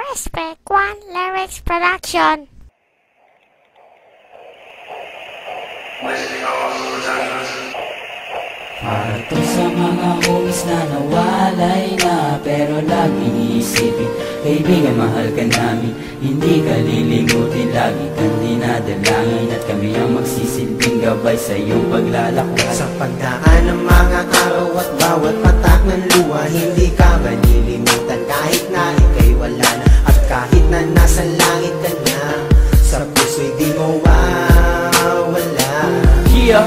Respect One Lyrics Production. Para to sa mga homies na nawalay na, pero laging iisipin, kaibigan, mahal ka namin. Hindi ka lilimutin, lagi kang dinadalangin, at kami ang magsisilbing gabay sa iyong paglalakbay. Sa pagdaan ng mga araw at bawat patak ng luha, hindi ka malilimutan kahit na ika'y wala na, at kahit na nasa langit ka na, sa puso'y di mo wala. Yeah,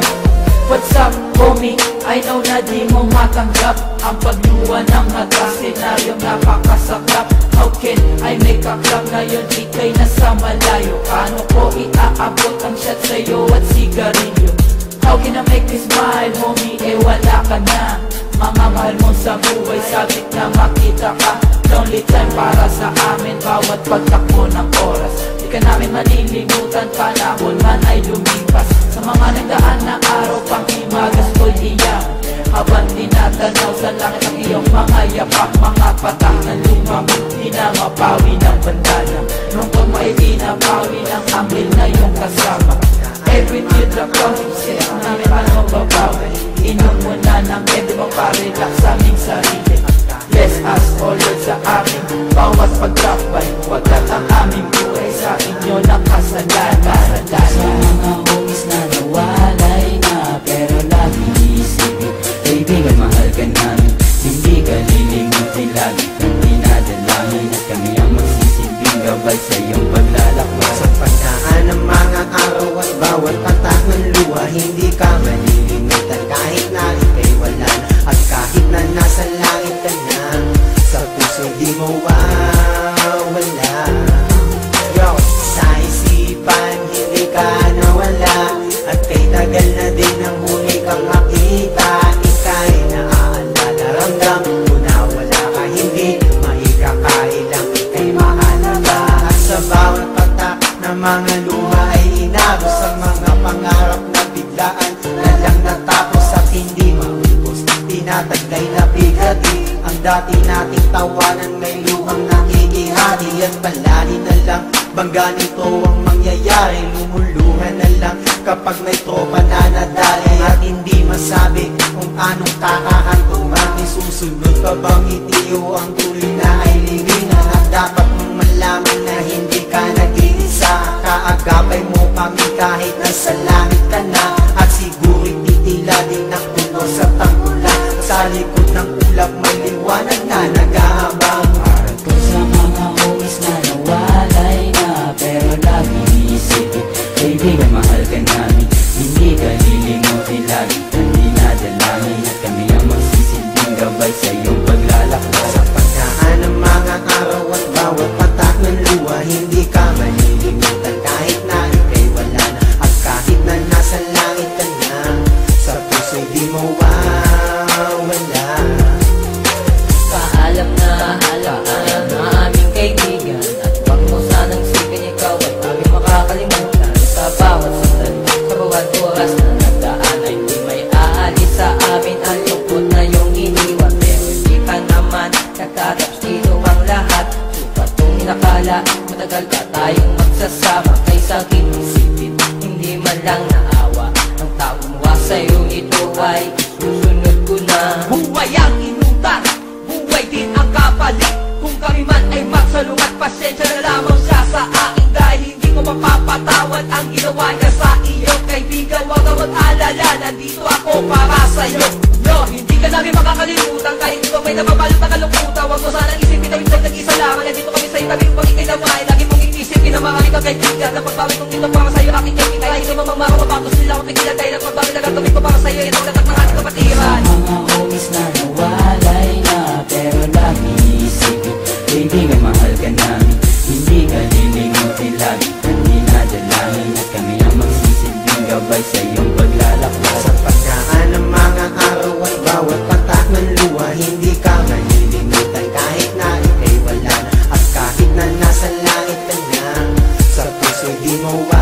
what's up, homie? I know na di mo matanggap ang pagluwa ng hagas, senaryong napakasakap. How can I make a club ngayon ika'y nasa malayo? Paano ko iaabot ang shot sa'yo at sigarilyo? How can I make you smile, homie? Eh wala ka na. Mga mahal mo sa buhay, sabit na makita ka. Lonely time para sa amin, bawat pagtakbo ng oras. Di ka namin malilimutan, panahon man ay lumipas. Sa mga nagdaan na araw, pang imagas ko'y iyak, habang tinatanaw sa langit ang iyong mga yapak. Mga patak na lumang di na mapawi ng bandana, nung pag may di na pawi ng anghel na iyong kasama. Every teardrop counting siya, ang namin paano babawi. Inom mo na ng edi mo pa-relax sa aming sarili. Bless us, O Lord, sa aming bawat pagkakbay. Wagkat ang aming buhay sa inyo nakasalanan. Sa mga homies na nawalay na, pero laging iisipin, kaibigan, mahal ka namin. Hindi ka lilimutin, lagi kang dinadalangin, at kami ang magsisilbing gabay sa iyong paglalakbay. Sa pagdaan ng mga araw at bawat patak ng luha, hindi ka malilimutan kahit na ika'y wala na, at kahit na nasa langit ka na, sa puso di mo wala. Yo, sa isipan hindi ka nawala, at kay tagal na din ang huli kang makita. Ika'y naaalala, ramdam mo na wala ka, hindi maikakailang ika'y mahalaga. At sa bawat patak na mga luha ay inago, sa mga pangarap na biglaan na lang natapos at hindi maubos. Tinataglay na bigati ang dati nating tawanan, may luhang nakikihati, at palagi na lang bangga nito ang mangyayari. Lumuluhan na lang kapag may tropa na nadali, at hindi masabi kung anong kakahantungan. Isusunod pa bang itiyo ang tuloy na ay libingan, at dapat mong malaman na hindi ka nag-iisa. Kaagapay mo kami kahit nasa langit ka na, at siguro'y titila din ang puno sa tangkulan. Sa likod ng ulap may liwanag na nag-aabang. Para to sa mga homies na nawalay na, pero laging iisipin, kaibigan, mahal ka namin. Hindi ka lilimutin, lagi kang dinadalangin, at kami ang magsisilbing gabay sa iyong paglalakbay. Sa pagdaan ng mga araw at bawat patak ng luha, hindi ka malilimutan kahit na ika'y wala na, at kahit na nasa langit ka na, sa puso'y di mo wala. Paalam na aming kaibigan, at wag mo sanang isipin ikaw ay aming makakalimutan. Sa bawat sandali, sa bawat oras na nagdaan, ay di may aalis sa amin ang lungkot na iyong iniwan. Pero hindi ka naman nakatapos dito ang lahat. Supat kong inakala, matagal pa tayong magsasama. Kaysa isipin, hindi man lang naawa ang taong wa sa'yo, ito ay susunod ko na. Buhay ang inutan, buhay din ang kapalit. Kung kami man ay magsalungat, pasensya na lamang siya sa akin, dahil hindi ko mapapatawad ang ginawa niya sa iyo. Kaibigan, huwag ka mag-alala, nandito ako para sa'yo. No, hindi ka namin makakalimutan, kahit di ba may nababalot na kalungkutan. Huwag mo sanang isipin na minsan nag-isa lamang, nandito kami sa'yo, tabi mo pag ikay damay. Lagi mong iisipin na mga kang kaibigan, na pagbawi kong dito para sa'yo aking kaibigan. Kahit di mamamaro, mapagos nila ako tigilan, dahil ang pagbawi na gagawin ko para sa'yo, ito ang latak ng ating kapatiran. Mga homies na nawalay na, pero lagi iisipin, kaibigan, mahal ka namin. Hindi ka lilimutin, lagi kang dinadalangin, at kami ang magsisilbing gabay sa iyong paglalakbay. Sa pagdaan ng mga araw at bawat patak ng luha, hindi ka malilimutan kahit na ika'y wala na, at kahit na nasa langit ka na, sa puso'y di mo wala.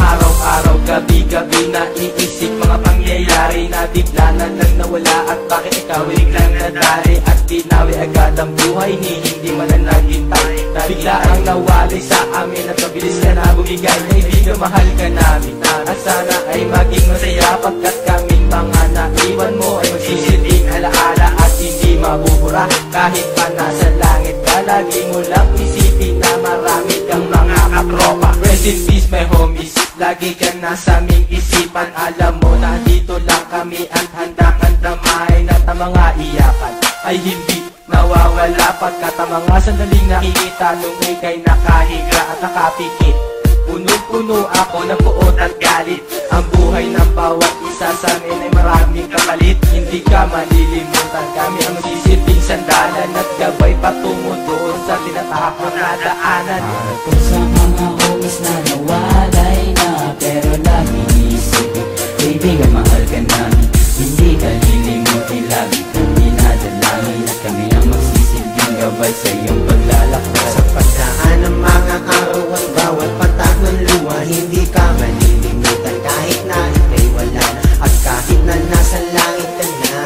Araw-araw, gabi-gabi na iisip mga pangyayari na bigla na lang nawala, at bakit ikaw biglang nadali, at Binawi agad ang buhay ni hindi man na naghintay Na bigla ang nawalay sa amin at mabilis ka na bumigay Kaibigan, mahal ka namin at sana ay maging masaya Pagkat kaming mga naiwan mo ay magsisilbing alaala At hindi mabubura kahit pa nasa langit ka Lagi mo lang isipin na marami kang mga katropa Rest in peace my homies, lagi ka nasa aming isipan Alam mo na dito lang kami at handa-handa damay At ang mga iyakan ay hindi nawawala Pagkat ang mga sandaling nakikita nung ika'y nakahiga at nakapikit Puno-puno ako ng puot at galit Ang buhay ng bawat isa sa amin ay maraming kapalit Hindi ka malilimutan, kami ang sisilbing sandalan At gabay patungo doon sa tinatahak na daanan Kung sa mga homies na nawalay na Pero lagi iisipin, kaibigan mahal ka namin Hindi ka lilimutin, lagi kang dinadalangin At kami ang magsisilbing gabay sa iyong paglalakbay Sa pagdaan ng mga araw at bawat patak ng luha Hindi ka malilimutan kahit na ika'y wala na At kahit na nasa langit ka na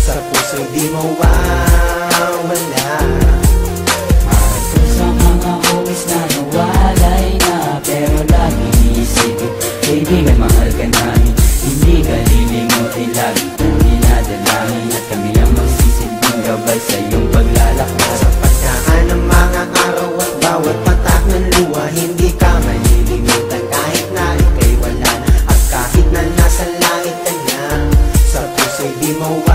Sa puso'y di mawawala Kung sa mga homies na nawalay na Pero lagi iisipin, kaibigan mahal ka namin Hindi ka lilimutin, lagi kang dinadalangin At kami ang magsisilbing gabay sa iyong paglalakbay Sa pagdaan ng mga araw at bawat patak ng luha Hindi ka malilimutan kahit na ika'y wala na At kahit na nasa langit ka na Sa puso'y di mawawala